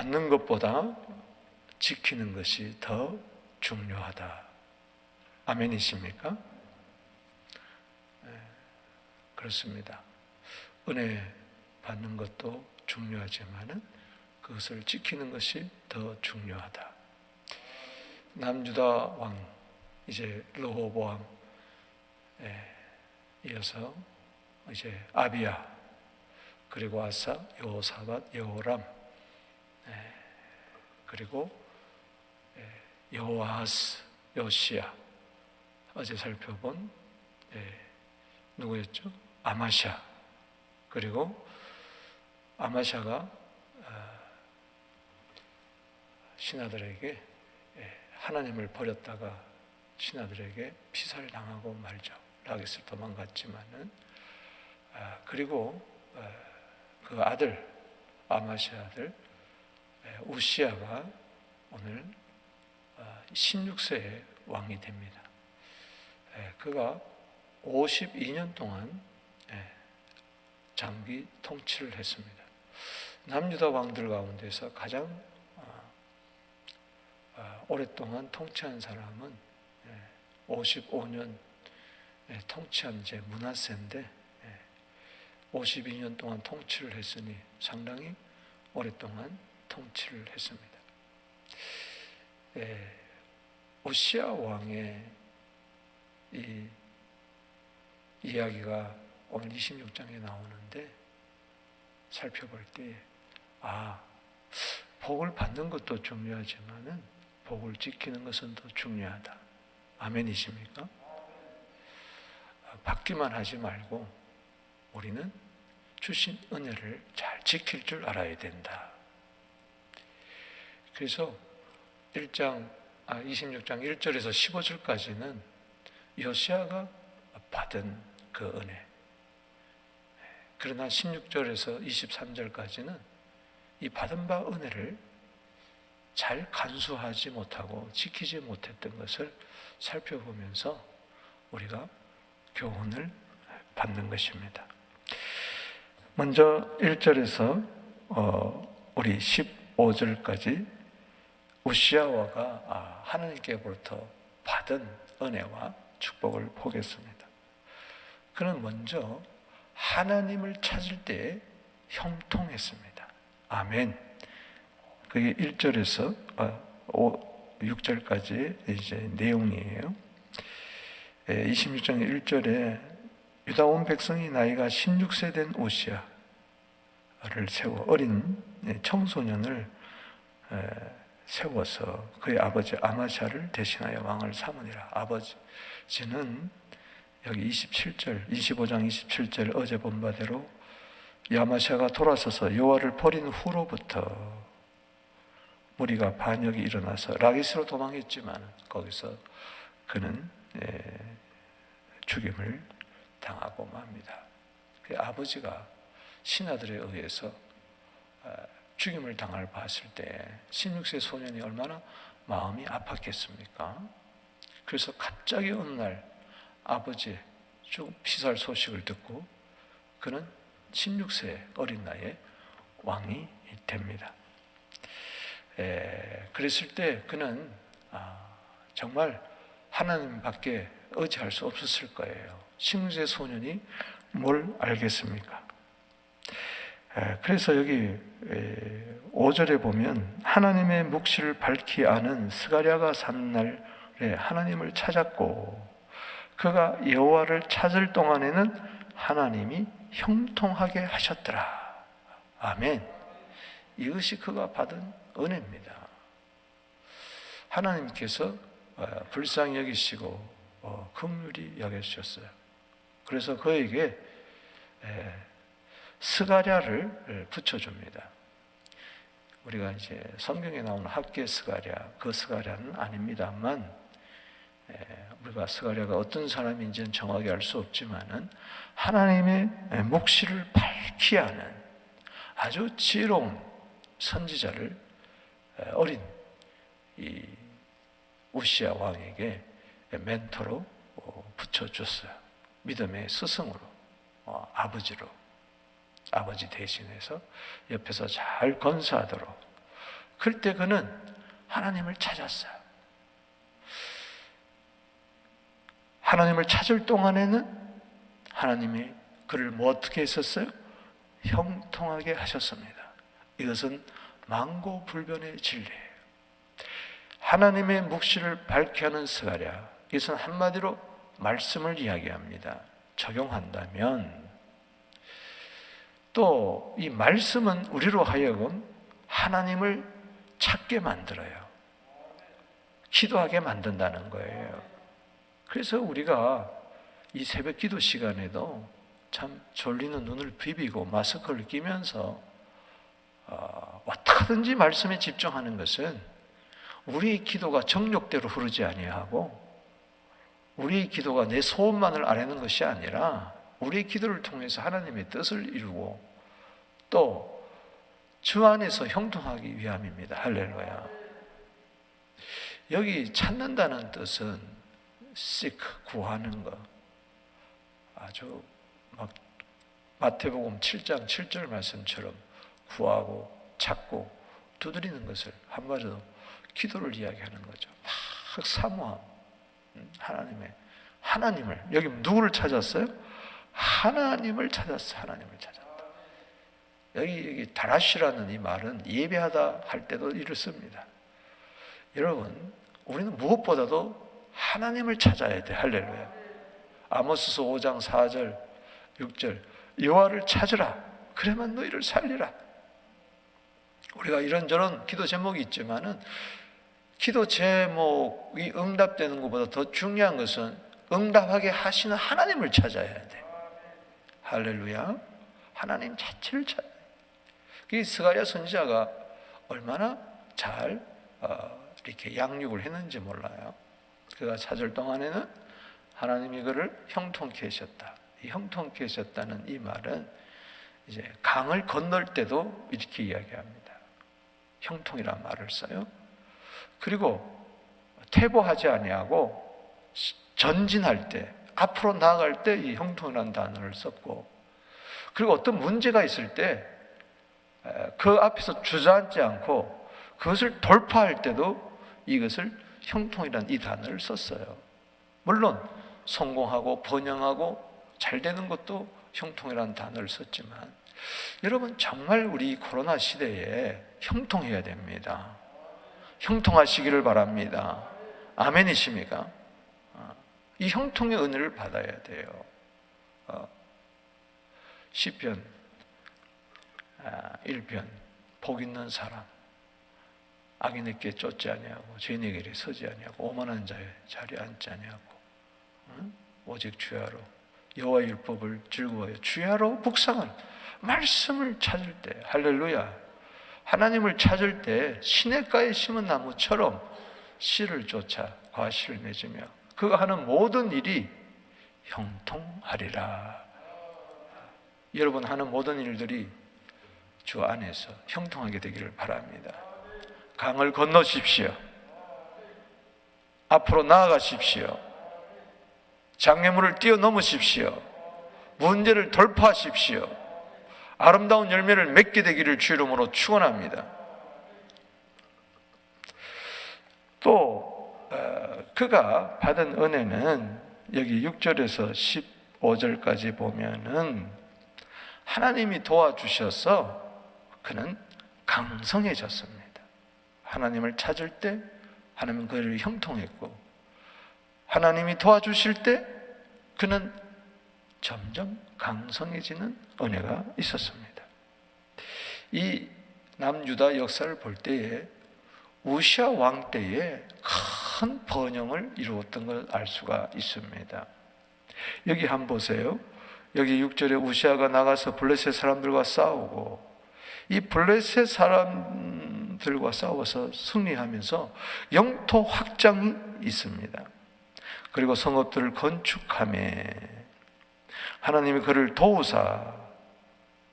받는 것보다 지키는 것이 더 중요하다. 아멘이십니까? 그렇습니다. 은혜 받는 것도 중요하지만은 그것을 지키는 것이 더 중요하다. 남유다 왕, 이제 르호보암 이어서 이제 아비야, 그리고 아사, 여호사밧, 여호람, 그리고 여호아하스, 요시야, 어제 살펴본 누구였죠? 아마샤. 그리고 아마샤가 신하들에게 하나님을 버렸다가 신하들에게 피살을 당하고 말죠. 라기스로 도망갔지만은 그리고 그 아들, 아마샤 아들 우시야가 오늘 16세의 왕이 됩니다. 그가 52년 동안 장기 통치를 했습니다. 남유다 왕들 가운데서 가장 오랫동안 통치한 사람은 55년 통치한 제 므낫세인데 52년 동안 통치를 했으니 상당히 오랫동안 통치를 했습니다. 우시야 왕의 이 이야기가 오늘 26장에 나오는데 살펴볼 때 복을 받는 것도 중요하지만은 복을 지키는 것은 더 중요하다. 아멘이십니까? 받기만 하지 말고 우리는 주신 은혜를 잘 지킬 줄 알아야 된다. 그래서 26장 1절에서 15절까지는 요시야가 받은 그 은혜. 그러나 16절에서 23절까지는 이 받은 바 은혜를 잘 간수하지 못하고 지키지 못했던 것을 살펴보면서 우리가 교훈을 받는 것입니다. 먼저 1절에서 우리 15절까지 우시야 왕가 하나님께로부터 받은 은혜와 축복을 보겠습니다. 그는 먼저 하나님을 찾을 때 형통했습니다. 아멘. 그게 1절에서 6절까지 이제 내용이에요. 26장 1절에 유다 온 백성이 나이가 16세 된 우시야를 세워 어린 청소년을 세워서 그의 아버지 아마샤를 대신하여 왕을 삼으니라. 아버지는 여기 25장 27절 어제 본 바대로 아마샤가 돌아서서 여호와를 버린 후로부터 무리가 반역이 일어나서 라기스로 도망했지만 거기서 그는 죽임을 당하고 맙니다. 그 아버지가 신하들에 의해서 죽임을 당할 봤을 때 16세 소년이 얼마나 마음이 아팠겠습니까? 그래서 갑자기 어느 날 아버지의 피살 소식을 듣고 그는 16세 어린 나이에 왕이 됩니다. 그랬을 때 그는 정말 하나님밖에 의지할 수 없었을 거예요. 16세 소년이 뭘 알겠습니까? 그래서 여기 5절에 보면 하나님의 묵시를 밝히 아는 스가랴가 사는 날에 하나님을 찾았고 그가 여호와를 찾을 동안에는 하나님이 형통하게 하셨더라. 아멘. 이것이 그가 받은 은혜입니다. 하나님께서 불쌍히 여기시고 긍휼히 여겨주셨어요. 그래서 그에게 스가랴를 붙여줍니다. 우리가 이제 성경에 나오는 학계 스가랴, 그 스가랴는 아닙니다만 우리가 스가랴가 어떤 사람인지는 정확히 알 수 없지만은 하나님의 묵시를 밝히 아는 아주 지혜로운 선지자를 어린 이 우시야 왕에게 멘토로 붙여줬어요. 믿음의 스승으로, 아버지로, 아버지 대신해서 옆에서 잘 건사하도록 그럴 때 그는 하나님을 찾았어요. 하나님을 찾을 동안에는 하나님이 그를 뭐 어떻게 했었어요? 형통하게 하셨습니다. 이것은 만고불변의 진리예요. 하나님의 묵시를 밝게 하는 스가랴, 이것은 한마디로 말씀을 이야기합니다. 적용한다면 또 이 말씀은 우리로 하여금 하나님을 찾게 만들어요. 기도하게 만든다는 거예요. 그래서 우리가 이 새벽 기도 시간에도 참 졸리는 눈을 비비고 마스크를 끼면서 어떻게든지 말씀에 집중하는 것은 우리의 기도가 정욕대로 흐르지 아니하고 우리의 기도가 내 소원만을 아뢰는 것이 아니라 우리의 기도를 통해서 하나님의 뜻을 이루고 또 주 안에서 형통하기 위함입니다. 할렐루야. 여기 찾는다는 뜻은 seek, 구하는 것. 아주 막 마태복음 7장 7절 말씀처럼 구하고 찾고 두드리는 것을 한마디로 기도를 이야기하는 거죠. 막 사모함. 하나님을 여기 누구를 찾았어요? 하나님을 찾았어요. 하나님을 찾았다. 여기 다라시라는 이 말은 예배하다 할 때도 이를 씁니다. 여러분, 우리는 무엇보다도 하나님을 찾아야 돼. 할렐루야. 아모스서 5장 4절 6절 여호와를 찾으라. 그래만 너희를 살리라. 우리가 이런저런 기도 제목이 있지만은 기도 제목이 응답되는 것보다 더 중요한 것은 응답하게 하시는 하나님을 찾아야 돼. 할렐루야. 하나님 자체를 찾아야 돼. 이 스가랴 선지자가 얼마나 잘 이렇게 양육을 했는지 몰라요. 그가 찾을 동안에는 하나님이 그를 형통케 하셨다. 이 형통케 하셨다는 이 말은 이제 강을 건널 때도 이렇게 이야기합니다. 형통이란 말을 써요. 그리고 퇴보하지 아니하고 전진할 때, 앞으로 나아갈 때 이 형통이라는 단어를 썼고, 그리고 어떤 문제가 있을 때 그 앞에서 주저앉지 않고 그것을 돌파할 때도 이것을 형통이라는 이 단어를 썼어요. 물론 성공하고 번영하고 잘 되는 것도 형통이라는 단어를 썼지만 여러분 정말 우리 코로나 시대에 형통해야 됩니다. 형통하시기를 바랍니다. 아멘이십니까? 이 형통의 은혜를 받아야 돼요. 시편 1편 복 있는 사람 악인에게 쫓지 아니하고 죄인의 길에 서지 아니하고 오만한 자의 자리에 앉지 아니하고 오직 주야로 여호와의 율법을 즐거워하여 주야로 묵상을 말씀을 찾을 때 할렐루야 하나님을 찾을 때 시냇가에 심은 나무처럼 씨를 쫓아 과실을 맺으며 그가 하는 모든 일이 형통하리라. 여러분 하는 모든 일들이 주 안에서 형통하게 되기를 바랍니다. 강을 건너십시오. 앞으로 나아가십시오. 장애물을 뛰어넘으십시오. 문제를 돌파하십시오. 아름다운 열매를 맺게 되기를 주 이름으로 축원합니다. 또 그가 받은 은혜는 여기 6절에서 15절까지 보면은 하나님이 도와주셔서 그는 강성해졌습니다. 하나님을 찾을 때 하나님은 그를 형통했고 하나님이 도와주실 때 그는 점점 강성해지는 은혜가 있었습니다. 이 남유다 역사를 볼 때에 우시아 왕 때에 큰 번영을 이루었던 걸 알 수가 있습니다. 여기 한번 보세요. 여기 6절에 우시아가 나가서 블레셋 사람들과 싸우고 이 블레셋 사람들과 싸워서 승리하면서 영토 확장이 있습니다. 그리고 성읍들을 건축하며 하나님이 그를 도우사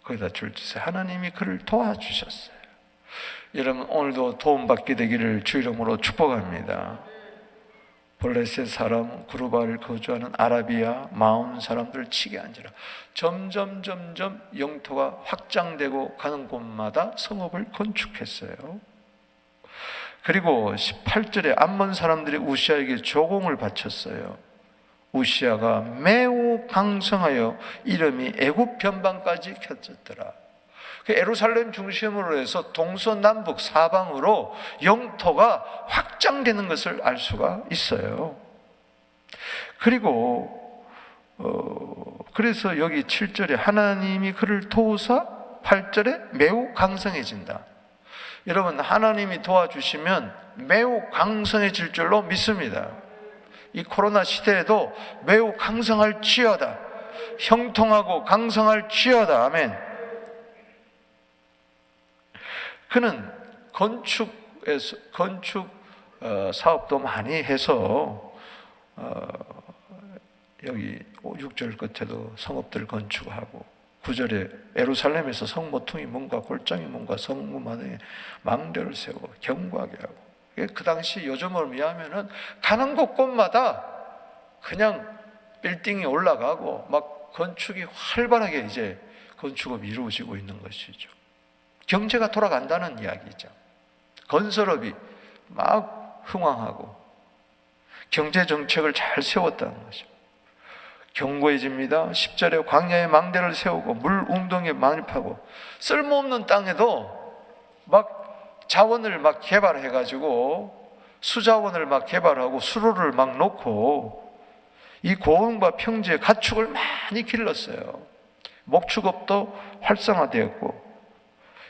거기다 줄주세요. 하나님이 그를 도와주셨어요. 여러분 오늘도 도움받게 되기를 주 이름으로 축복합니다. 블레셋 사람, 구르바를 거주하는 아라비아, 마온 사람들 치게 앉으라. 점점 영토가 확장되고 가는 곳마다 성읍을 건축했어요. 그리고 18절에 암몬 사람들이 우시아에게 조공을 바쳤어요. 우시아가 매우 강성하여 이름이 애굽 변방까지 켜졌더라. 예루살렘 중심으로 해서 동서남북 사방으로 영토가 확장되는 것을 알 수가 있어요. 그리고 그래서 여기 7절에 하나님이 그를 도우사 8절에 매우 강성해진다. 여러분, 하나님이 도와주시면 매우 강성해질 줄로 믿습니다. 이 코로나 시대에도 매우 강성할지어다. 형통하고 강성할지어다. 아멘. 그는 건축 사업도 많이 해서 여기 6절 끝에도 성읍들 건축하고 9절에 예루살렘에서 성 모퉁이 문과 골짜기 문과 성문마당에 망대를 세우고 경고하게 하고, 그 당시 요즘으로 비하면은 가는 곳곳마다 그냥 빌딩이 올라가고 막 건축이 활발하게 이제 건축업이 이루어지고 있는 것이죠. 경제가 돌아간다는 이야기죠. 건설업이 막 흥황하고 경제 정책을 잘 세웠다는 거죠. 견고해집니다. 10절에 광야에 망대를 세우고 물 웅덩이에 많이 파고, 쓸모없는 땅에도 막 자원을 막 개발해가지고 수자원을 막 개발하고 수로를 막 놓고 이 고흥과 평지에 가축을 많이 길렀어요. 목축업도 활성화되었고,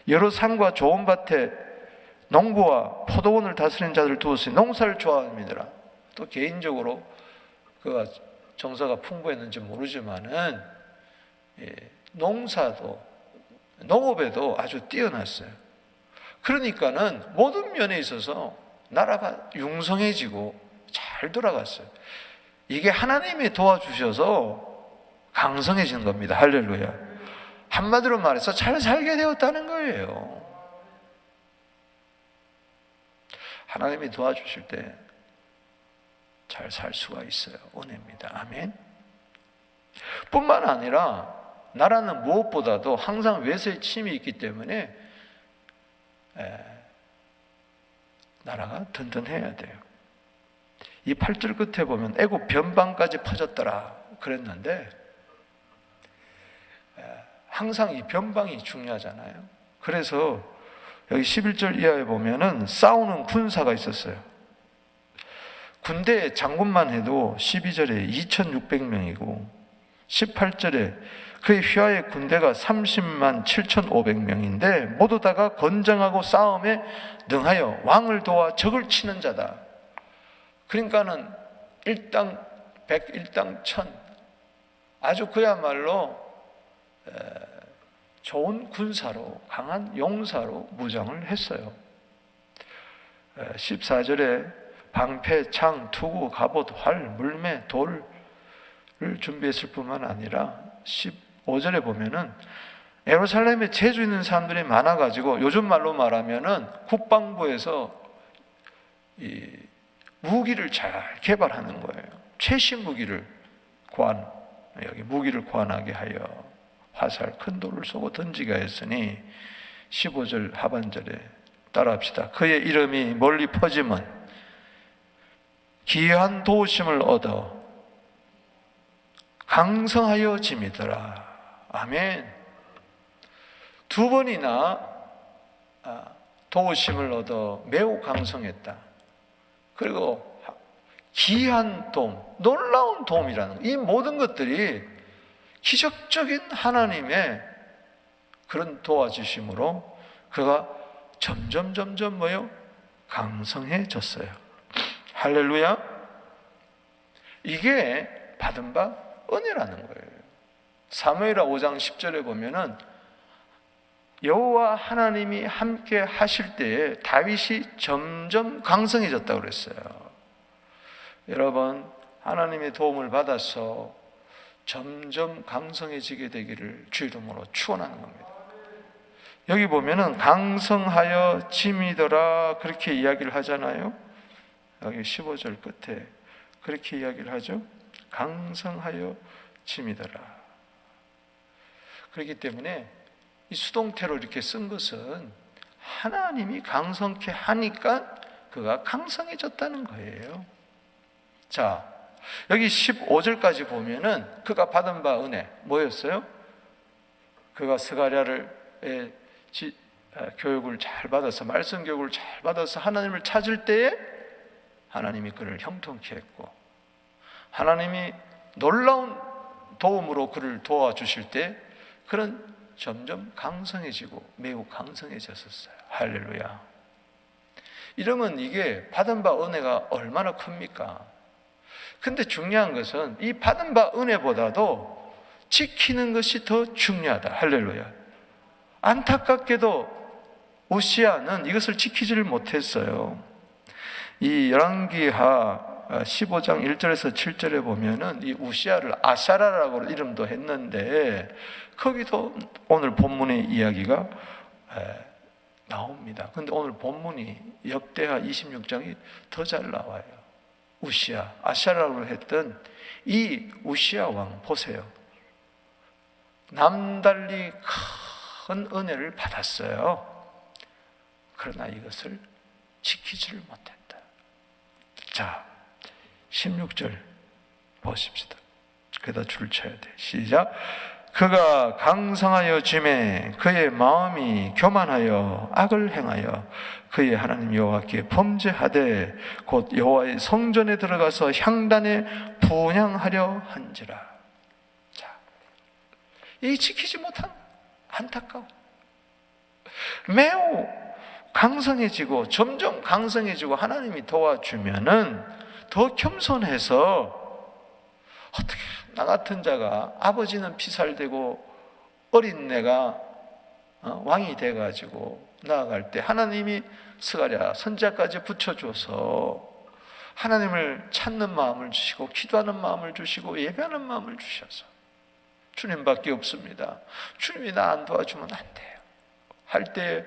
여러 산과 좋은 밭에 농부와 포도원을 다스리는 자들을 두었으니 농사를 좋아합니다. 또 개인적으로 그가 정서가 풍부했는지 모르지만은 농사도 농업에도 아주 뛰어났어요. 그러니까는 모든 면에 있어서 나라가 융성해지고 잘 돌아갔어요. 이게 하나님이 도와주셔서 강성해지는 겁니다. 할렐루야. 한마디로 말해서 잘 살게 되었다는 거예요. 하나님이 도와주실 때 잘 살 수가 있어요. 은혜입니다. 아멘. 뿐만 아니라 나라는 무엇보다도 항상 외세의 침이 있기 때문에 나라가 든든해야 돼요. 이 8절 끝에 보면 애굽 변방까지 퍼졌더라 그랬는데, 항상 이 변방이 중요하잖아요. 그래서 여기 11절 이하에 보면은 싸우는 군사가 있었어요. 군대 장군만 해도 12절에 2,600명이고 18절에 그의 휘하의 군대가 30만 7,500명인데 모두 다가 건장하고 싸움에 능하여 왕을 도와 적을 치는 자다. 그러니까는 일당 100, 일당 1000, 아주 그야말로 좋은 군사로, 강한 용사로 무장을 했어요. 14절에 방패, 창, 투구, 갑옷, 활, 물매, 돌을 준비했을 뿐만 아니라 15절에 보면은 예루살렘에 재주 있는 사람들이 많아가지고 요즘 말로 말하면은 국방부에서 이 무기를 잘 개발하는 거예요. 최신 무기를 여기 무기를 고안하게 하여 화살, 큰 돌을 쏘고 던지게 하였으니 15절 하반절에 따라합시다. 그의 이름이 멀리 퍼지면 기이한 도우심을 얻어 강성하여 짐이더라. 아멘. 두 번이나 도우심을 얻어 매우 강성했다. 그리고 기이한 도움, 놀라운 도움이라는 이 모든 것들이 기적적인 하나님의 그런 도와주심으로 그가 점점 뭐요? 강성해졌어요. 할렐루야. 이게 받은 바 은혜라는 거예요. 사무엘하 5장 10절에 보면은 여호와 하나님이 함께 하실 때에 다윗이 점점 강성해졌다고 그랬어요. 여러분, 하나님의 도움을 받아서 점점 강성해지게 되기를 주 이름으로 축원하는 겁니다. 여기 보면은 강성하여 짐이더라 그렇게 이야기를 하잖아요. 여기 15절 끝에 그렇게 이야기를 하죠. 강성하여 짐이더라. 그렇기 때문에 이 수동태로 이렇게 쓴 것은 하나님이 강성케 하니까 그가 강성해졌다는 거예요. 자, 여기 15절까지 보면은 그가 받은 바 은혜 뭐였어요? 그가 스가랴를 교육을 잘 받아서, 말씀 교육을 잘 받아서 하나님을 찾을 때에 하나님이 그를 형통케 했고, 하나님이 놀라운 도움으로 그를 도와주실 때 그는 점점 강성해지고 매우 강성해졌었어요. 할렐루야. 이러면 이게 받은 바 은혜가 얼마나 큽니까? 근데 중요한 것은 이 받은 바 은혜보다도 지키는 것이 더 중요하다. 할렐루야. 안타깝게도 우시아는 이것을 지키지를 못했어요. 이 열왕기하 15장 1절에서 7절에 보면은 이 우시아를 아샤라라고 이름도 했는데 거기도 오늘 본문의 이야기가 나옵니다. 근데 오늘 본문이 역대하 26장이 더 잘 나와요. 우시아, 아샤라로 했던 이 우시아 왕 보세요. 남달리 큰 은혜를 받았어요. 그러나 이것을 지키지를 못했다. 자, 16절 보십시다. 그다 줄 쳐야 돼. 시작. 그가 강성하여 짐에 그의 마음이 교만하여 악을 행하여 그의 하나님 여호와께 범죄하되 곧 여호와의 성전에 들어가서 향단에 분향하려 한지라. 자, 이 지키지 못한 안타까워. 매우 강성해지고 점점 강성해지고 하나님이 도와주면은 더 겸손해서 어떻게 나 같은 자가 아버지는 피살되고 어린 내가 왕이 돼가지고 나아갈 때 하나님이 스가랴 선지자까지 붙여줘서 하나님을 찾는 마음을 주시고 기도하는 마음을 주시고 예배하는 마음을 주셔서 주님밖에 없습니다. 주님이 나 안 도와주면 안 돼요. 할 때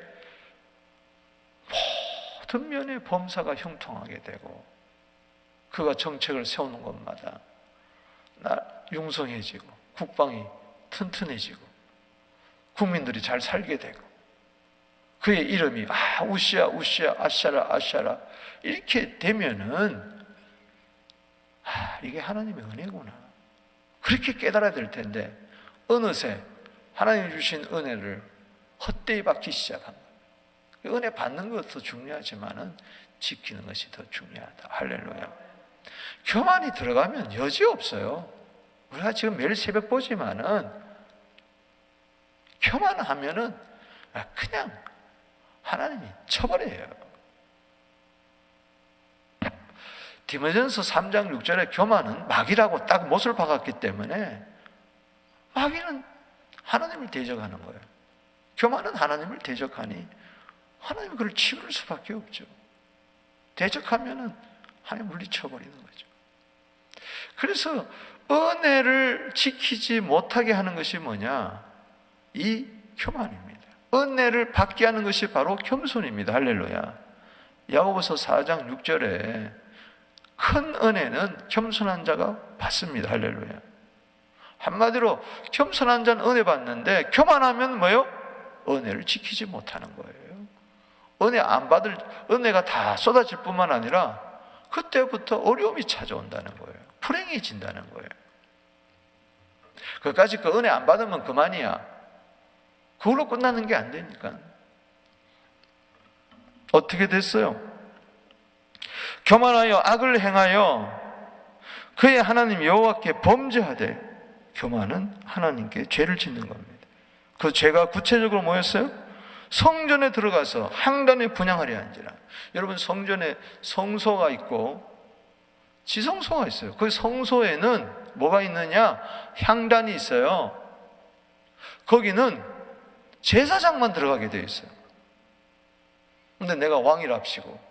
모든 면의 범사가 형통하게 되고 그가 정책을 세우는 것마다 융성해지고 국방이 튼튼해지고 국민들이 잘 살게 되고 그의 이름이 우시아 우시아 아샤라 아샤라 이렇게 되면은 이게 하나님의 은혜구나 그렇게 깨달아야 될 텐데 어느새 하나님이 주신 은혜를 헛되이 받기 시작한 거예요. 은혜 받는 것도 중요하지만은 지키는 것이 더 중요하다. 할렐루야. 교만이 들어가면 여지 없어요. 우리가 지금 매일 새벽 보지만은 교만하면은 그냥 하나님이 쳐버려요. 디모데전서 3장 6절에 교만은 마귀라고 딱 못을 박았기 때문에 마귀는 하나님을 대적하는 거예요. 교만은 하나님을 대적하니 하나님이 그를 치울 수밖에 없죠. 대적하면은 하나님 물리쳐버리는 거죠. 그래서 은혜를 지키지 못하게 하는 것이 뭐냐? 이 교만입니다. 은혜를 받게 하는 것이 바로 겸손입니다. 할렐루야. 야고보서 4장 6절에 큰 은혜는 겸손한 자가 받습니다. 할렐루야. 한마디로 겸손한 자는 은혜 받는데 교만하면 뭐예요? 은혜를 지키지 못하는 거예요. 은혜가 다 쏟아질 뿐만 아니라 그때부터 어려움이 찾아온다는 거예요. 불행해진다는 거예요. 그까짓 그 은혜 안 받으면 그만이야. 그걸로 끝나는 게 안 되니까. 어떻게 됐어요? 교만하여 악을 행하여 그의 하나님 여호와께 범죄하되 교만은 하나님께 죄를 짓는 겁니다. 그 죄가 구체적으로 뭐였어요? 성전에 들어가서 향단에 분향하려 한지라. 여러분 성전에 성소가 있고 지성소가 있어요. 그 성소에는 뭐가 있느냐? 향단이 있어요. 거기는 제사장만 들어가게 되어 있어요. 근데 내가 왕이랍시고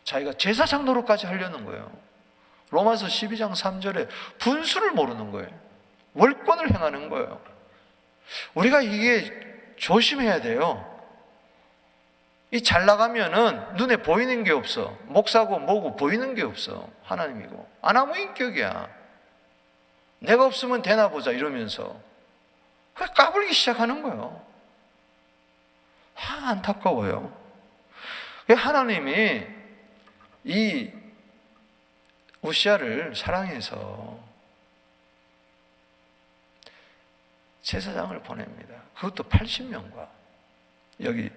자기가 제사장 노릇까지 하려는 거예요. 로마서 12장 3절에 분수를 모르는 거예요. 월권을 행하는 거예요. 우리가 이게 조심해야 돼요. 이 잘 나가면은 눈에 보이는 게 없어. 목사고 뭐고 보이는 게 없어. 하나님이고. 아무 인격이야. 내가 없으면 되나 보자 이러면서 까불기 시작하는 거예요. 안타까워요. 하나님이 이 우시야를 사랑해서 제사장을 보냅니다. 그것도 80명과 여기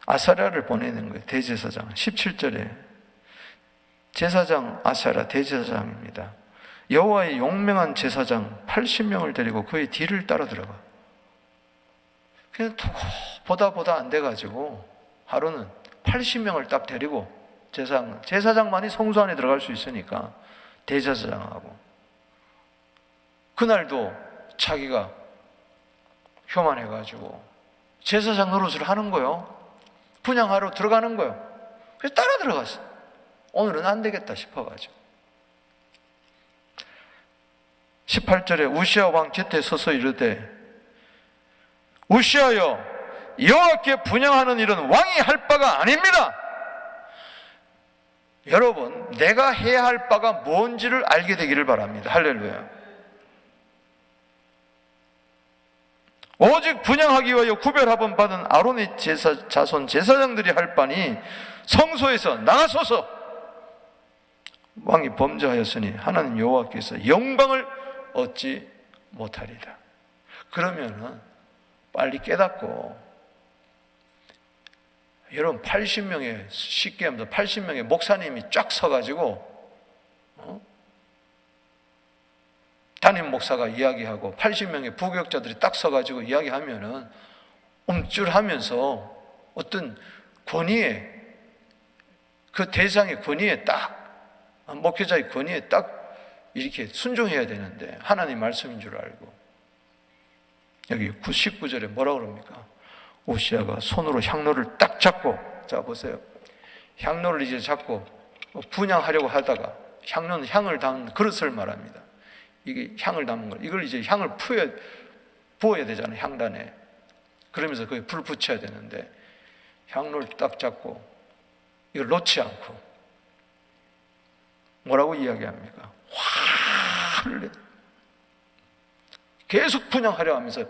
아사랴를 보내는 거예요. 대제사장 17절에 제사장 아사랴 대제사장입니다. 여호와의 용맹한 제사장 80명을 데리고 그의 뒤를 따라 들어가. 그냥 보다 안 돼가지고 하루는 80명을 딱 데리고 제사장만이 성소 안에 들어갈 수 있으니까 대제사장하고 그날도 자기가 교만해가지고 제사장 노릇을 하는 거예요. 분향하러 들어가는 거예요. 그래서 따라 들어갔어. 오늘은 안 되겠다 싶어가지고 18절에 우시야 왕 곁에 서서 이르되 우시야여 여호와께 분향하는 일은 왕이 할 바가 아닙니다. 여러분, 내가 해야 할 바가 뭔지를 알게 되기를 바랍니다. 할렐루야. 오직 분향하기 위하여 구별합은 받은 아론의 자손 제사장들이 할 바니 성소에서 나가소서. 왕이 범죄하였으니 하나님 여호와께서 영광을 얻지 못하리라. 그러면은 빨리 깨닫고, 여러분 80명의, 쉽게 하면 80명의 목사님이 쫙 서가지고 담임 목사가 이야기하고 80명의 부교육자들이 딱 서가지고 이야기하면은 움찔하면서 어떤 권위에, 그 대상의 권위에 딱, 목회자의 권위에 딱 이렇게 순종해야 되는데 하나님 말씀인 줄 알고, 여기 19절에 뭐라고 그럽니까? 우시야가 손으로 향로를 딱 잡고, 자 보세요, 향로를 이제 잡고 분향하려고 하다가, 향로는 향을 담은 그릇을 말합니다. 이게 향을 담은 거, 이걸 이제 향을 부어야 되잖아요, 향단에. 그러면서 거기에 불 붙여야 되는데 향로를 딱 잡고 이걸 놓지 않고 뭐라고 이야기합니까? 화를 내, 계속 분향하려 하면서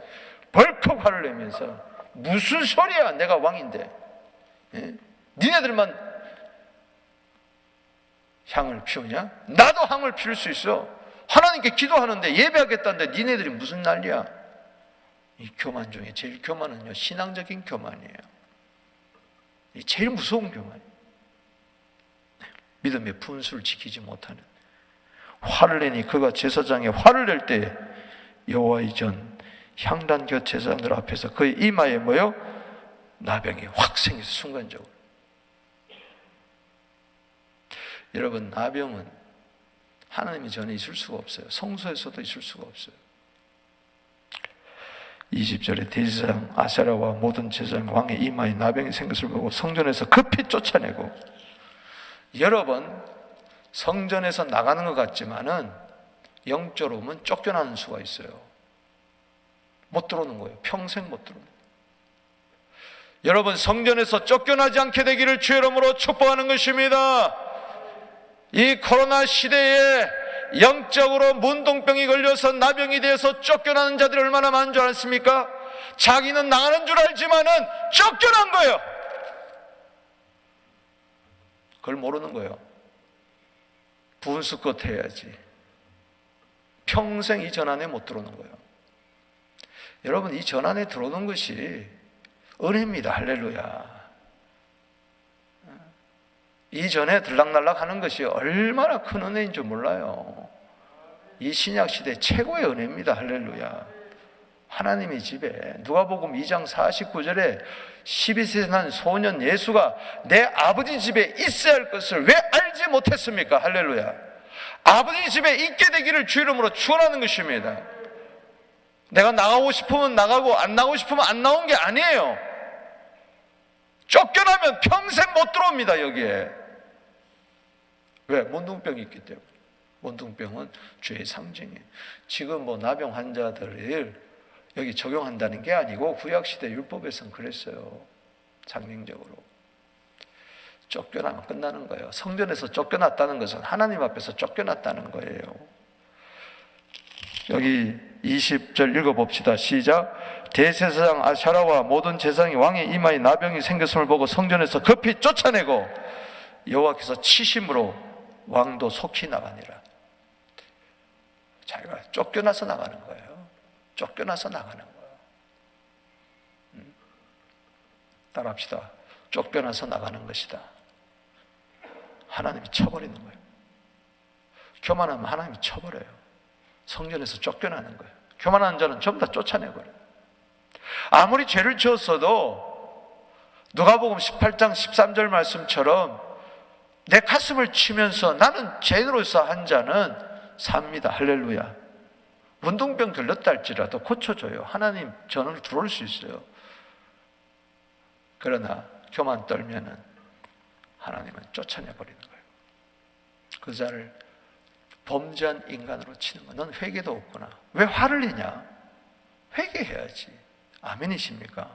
벌컥 화를 내면서, 무슨 소리야, 내가 왕인데, 예? 니네들만 향을 피우냐? 나도 향을 피울 수 있어. 하나님께 기도하는데, 예배하겠다는데 니네들이 무슨 난리야? 이 교만 중에 제일 교만은요, 신앙적인 교만이에요. 이 제일 무서운 교만이에요. 믿음의 분수를 지키지 못하는. 화를 내니 그가 제사장에 화를 낼 때 여호와의 전 향단 곁 제사장들 앞에서 그의 이마에 뭐요? 나병이 확 생겨서 순간적으로. 여러분, 나병은 하나님이 전에 있을 수가 없어요. 성소에서도 있을 수가 없어요. 20절에 대제사장 아사랴와 모든 제사장 왕의 이마에 나병이 생긴 것을 보고 성전에서 급히 쫓아내고, 여러분, 성전에서 나가는 것 같지만은 영적으로 보면 쫓겨나는 수가 있어요. 못 들어오는 거예요. 평생 못 들어오는 거예요. 여러분, 성전에서 쫓겨나지 않게 되기를 주의 이름으로 축복하는 것입니다. 이 코로나 시대에 영적으로 문둥병이 걸려서 나병이 되어서 쫓겨나는 자들이 얼마나 많은 줄 아십니까? 자기는 나가는 줄 알지만은 쫓겨난 거예요. 그걸 모르는 거예요. 분수껏 해야지. 평생 이 전안에 못 들어오는 거예요. 여러분, 이 전안에 들어오는 것이 은혜입니다. 할렐루야. 이 전에 들락날락 하는 것이 얼마나 큰 은혜인 줄 몰라요. 이 신약시대 최고의 은혜입니다. 할렐루야. 하나님의 집에, 누가복음 2장 49절에 12세 난 소년 예수가 내 아버지 집에 있어야 할 것을 왜 알지 못했습니까? 할렐루야. 아버지 집에 있게 되기를 주 이름으로 축원하는 것입니다. 내가 나가고 싶으면 나가고 안 나가고 싶으면 안 나온 게 아니에요. 쫓겨나면 평생 못 들어옵니다. 여기에. 왜? 문둥병이 있기 때문에. 문둥병은 죄의 상징이에요. 지금 나병 환자들을 여기 적용한다는 게 아니고 구약시대 율법에서는 그랬어요. 상징적으로. 쫓겨나면 끝나는 거예요. 성전에서 쫓겨났다는 것은 하나님 앞에서 쫓겨났다는 거예요. 여기 20절 읽어봅시다. 시작. 대제사장 아샤라와 모든 제사장이 왕의 이마에 나병이 생겼음을 보고 성전에서 급히 쫓아내고 여호와께서 치심으로 왕도 속히 나가니라. 자기가 쫓겨나서 나가는 거예요. 쫓겨나서 나가는 거예요. 따라합시다. 쫓겨나서 나가는 것이다. 하나님이 쳐버리는 거예요. 교만하면 하나님이 쳐버려요. 성전에서 쫓겨나는 거예요. 교만한 자는 전부 다 쫓아내버려요. 아무리 죄를 지었어도 누가복음 18장 13절 말씀처럼 내 가슴을 치면서 나는 죄인으로서 한 자는 삽니다. 할렐루야. 운동병 걸렸다 할지라도 고쳐줘요. 하나님 전으로 들어올 수 있어요. 그러나 교만 떨면은 하나님은 쫓아내버리는 거예요. 그 자를 범죄한 인간으로 치는 거. 넌 회개도 없구나. 왜 화를 내냐? 회개해야지. 아멘이십니까?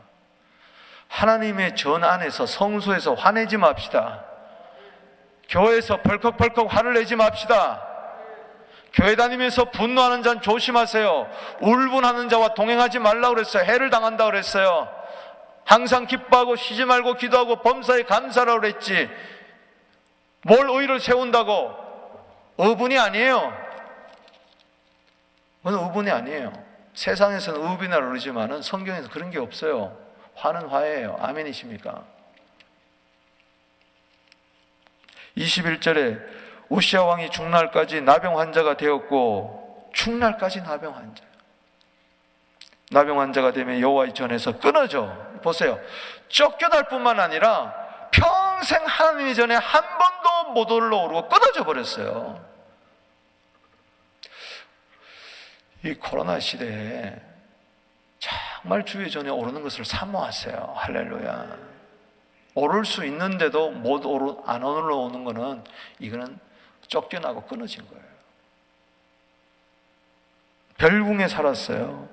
하나님의 전 안에서 성소에서 화내지 맙시다. 교회에서 벌컥벌컥 화를 내지 맙시다. 교회 다니면서 분노하는 자는 조심하세요. 울분하는 자와 동행하지 말라고 그랬어요. 해를 당한다고 그랬어요. 항상 기뻐하고 쉬지 말고 기도하고 범사에 감사하라고 그랬지. 뭘 의를 세운다고? 의분이 아니에요. 그건 의분이 아니에요. 세상에서는 의분이라고 그러지만은 성경에서 그런 게 없어요. 화는 화예요. 아멘이십니까? 21절에 우시아 왕이 죽날까지 나병 환자가 되었고, 죽날까지 나병 환자. 나병 환자가 되면 여호와의 전에서 끊어져. 보세요. 쫓겨날 뿐만 아니라 평생 하나님의 전에 한 번도 못 올라오고 끊어져 버렸어요. 이 코로나 시대에 정말 주의 전에 오르는 것을 사모하세요. 할렐루야. 오를 수 있는데도 안 올라오는 거는, 이거는 쫓겨나고 끊어진 거예요. 별궁에 살았어요.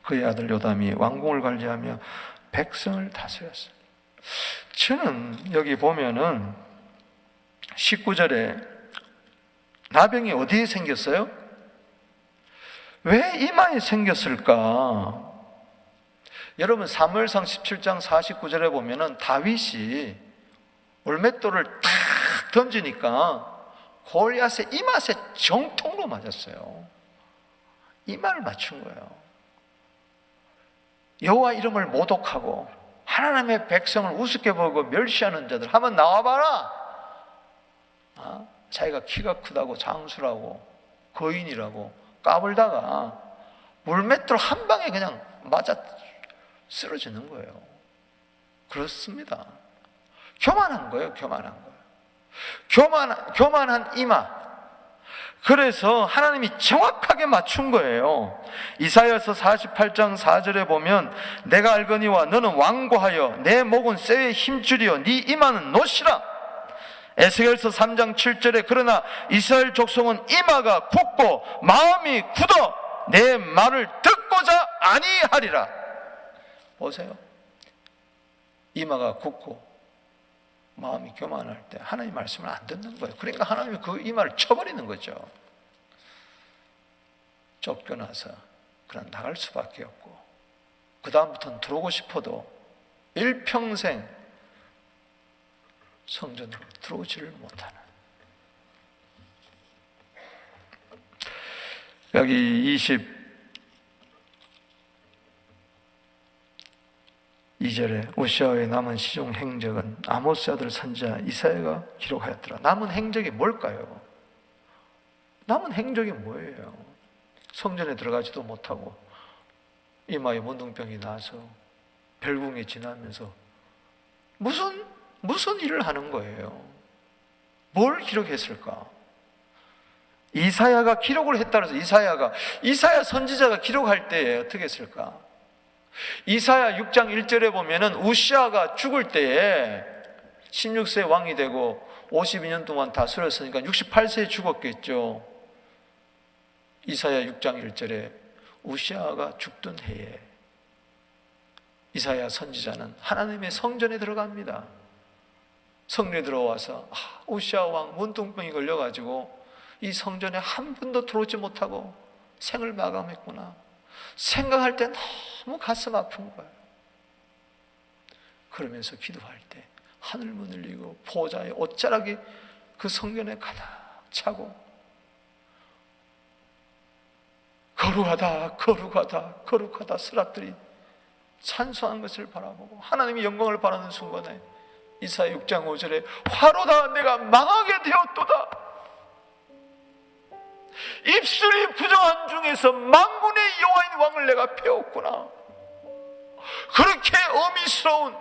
그의 아들 요담이 왕궁을 관리하며 백성을 다스렸어요. 저는 여기 보면은 19절에 나병이 어디에 생겼어요? 왜 이마에 생겼을까? 여러분 사무엘상 17장 49절에 보면은 다윗이 올맷돌을 탁 던지니까 골리앗의 이마에 정통으로 맞았어요. 이마를 맞춘 거예요. 여호와 이름을 모독하고 하나님의 백성을 우습게 보고 멸시하는 자들 한번 나와봐라. 자기가 키가 크다고 장수라고 거인이라고 까불다가 물맷돌 한 방에 그냥 맞아 쓰러지는 거예요. 그렇습니다. 교만한 거예요. 교만한 거예요. 교만한 이마. 그래서 하나님이 정확하게 맞춘 거예요. 이사야서 48장 4절에 보면 내가 알거니와 너는 완고하여 내 목은 쇠에 힘줄이여 네 이마는 노시라. 에스겔서 3장 7절에 그러나 이스라엘 족속은 이마가 굳고 마음이 굳어 내 말을 듣고자 아니하리라. 보세요. 이마가 굳고 마음이 교만할 때 하나님 말씀을 안 듣는 거예요. 그러니까 하나님이 그 이마를 쳐버리는 거죠. 쫓겨나서 그냥 나갈 수밖에 없고, 그 다음부터는 들어오고 싶어도 일평생 성전으로 들어오지를 못하는. 여기 22절에 우시아의 남은 시종 행적은 아모스 아들 선지자 이사야가 기록하였더라. 남은 행적이 뭘까요? 남은 행적이 뭐예요? 성전에 들어가지도 못하고 이마에 문둥병이 나서 별궁에 지나면서 무슨 일을 하는 거예요? 뭘 기록했을까? 이사야가 기록을 했다 그래서 이사야 선지자가 기록할 때 어떻게 했을까? 이사야 6장 1절에 보면은 우시아가 죽을 때에 16세 왕이 되고 52년 동안 다스렸으니까 68세에 죽었겠죠. 이사야 6장 1절에 우시아가 죽던 해에 이사야 선지자는 하나님의 성전에 들어갑니다. 성전에 들어와서 우시아 왕 문둥병이 걸려가지고 이 성전에 한 분도 들어오지 못하고 생을 마감했구나 생각할 때 너무 가슴 아픈 거예요. 그러면서 기도할 때 하늘문을 열고 보호자의 옷자락이 그 성전에 가득 차고 거룩하다 거룩하다 거룩하다 스랍들이 찬송한 것을 바라보고 하나님의 영광을 바라는 순간에 이사야 6장 5절에 화로다 내가 망하게 되었도다. 입술이 부정한 중에서 만군의 여호와인 왕을 내가 배웠구나. 그렇게 어미스러운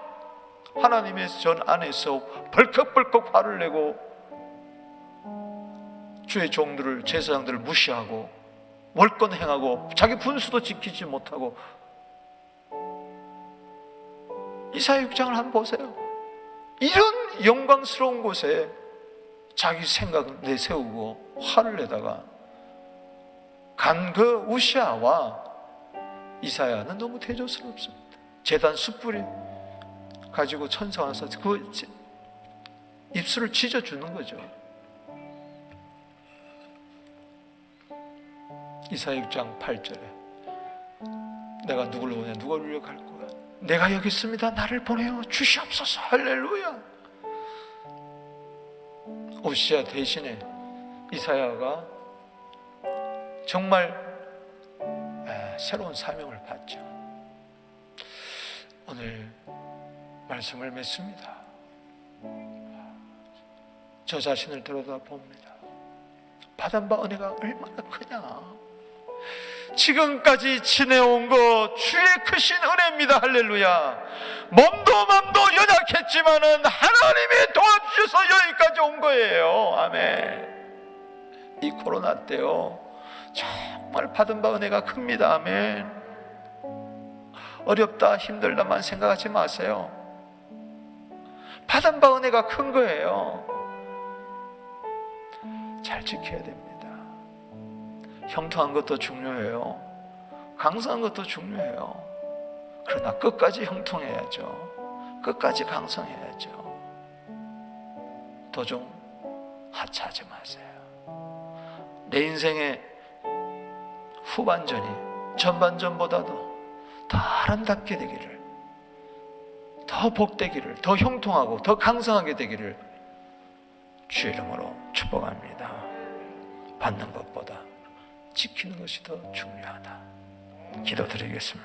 하나님의 전 안에서 벌컥벌컥 화를 내고 주의 종들을 제사장들을 무시하고 월권 행하고 자기 분수도 지키지 못하고 이사야 6장을 한번 보세요. 이런 영광스러운 곳에 자기 생각을 내세우고 화를 내다가 간 그 우시아와 이사야는 너무 대조스럽습니다. 제단 숯불이 가지고 천사가 와서 그 입술을 찢어주는 거죠. 이사야 6장 8절에 내가 누구를 보내 누구를 위해 갈 거야. 내가 여기 있습니다. 나를 보내어 주시옵소서. 할렐루야. 우시아 대신에 이사야가 정말 새로운 사명을 받죠. 오늘 말씀을 맺습니다. 저 자신을 들여다봅니다. 받은 바 은혜가 얼마나 크냐. 지금까지 지내온 것 주의 크신 은혜입니다. 할렐루야. 몸도 맘도 연약했지만은 하나님이 도와주셔서 여기까지 온 거예요. 아멘. 이 코로나 때요 정말 받은 바 은혜가 큽니다. 아멘. 어렵다 힘들다만 생각하지 마세요. 받은 바 은혜가 큰 거예요. 잘 지켜야 됩니다. 형통한 것도 중요해요. 강성한 것도 중요해요. 그러나 끝까지 형통해야죠. 끝까지 강성해야죠. 도중 하차하지 마세요. 내 인생의 후반전이 전반전보다도 더 아름답게 되기를, 더 복되기를, 더 형통하고 더 강성하게 되기를 주의 이름으로 축복합니다. 받는 것보다 지키는 것이 더 중요하다. 기도드리겠습니다.